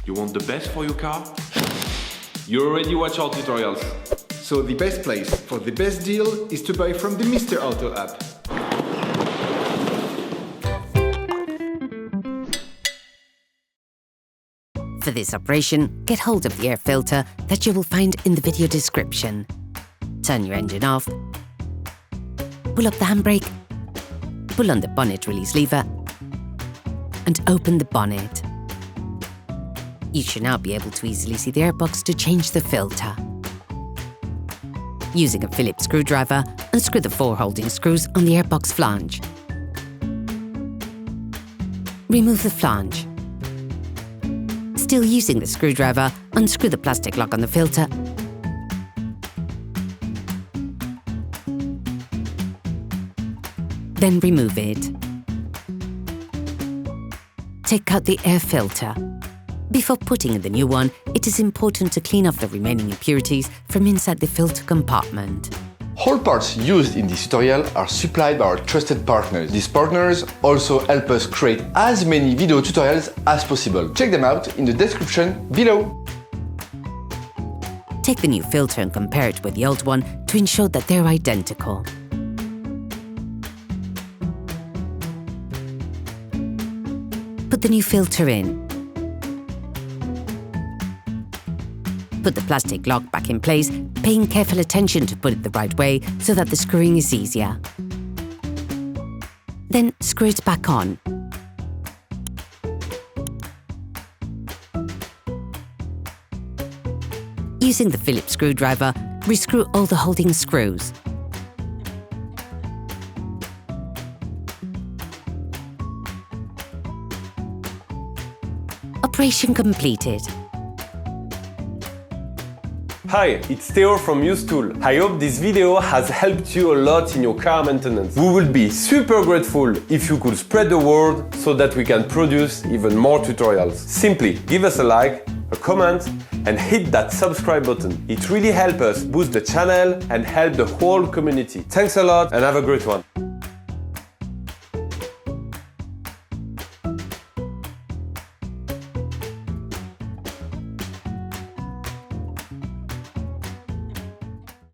You want the best for your car? You already watch our tutorials. So the best place for the best deal is to buy from the Mr. Auto app. For this operation, get hold of the air filter that you will find in the video description. Turn your engine off, pull up the handbrake, pull on the bonnet release lever, and open the bonnet. You should now be able to easily see the airbox to change the filter. Using a Phillips screwdriver, unscrew the 4 holding screws on the airbox flange. Remove the flange. Still using the screwdriver, unscrew the plastic lock on the filter then remove it. Take out the air filter. Before putting in the new one, it is important to clean off the remaining impurities from inside the filter compartment. All parts used in this tutorial are supplied by our trusted partners. These partners also help us create as many video tutorials as possible. Check them out in the description below. Take the new filter and compare it with the old one to ensure that they're identical. Put the new filter in. Put the plastic lock back in place, paying careful attention to put it the right way so that the screwing is easier. Then screw it back on. Using the Phillips screwdriver, rescrew all the holding screws. Operation completed. Hi, it's Theo from Usetool. I hope this video has helped you a lot in your car maintenance. We will be super grateful if you could spread the word so that we can produce even more tutorials. Simply give us a like, a comment, and hit that subscribe button. It really helps us boost the channel and help the whole community. Thanks a lot and have a great one.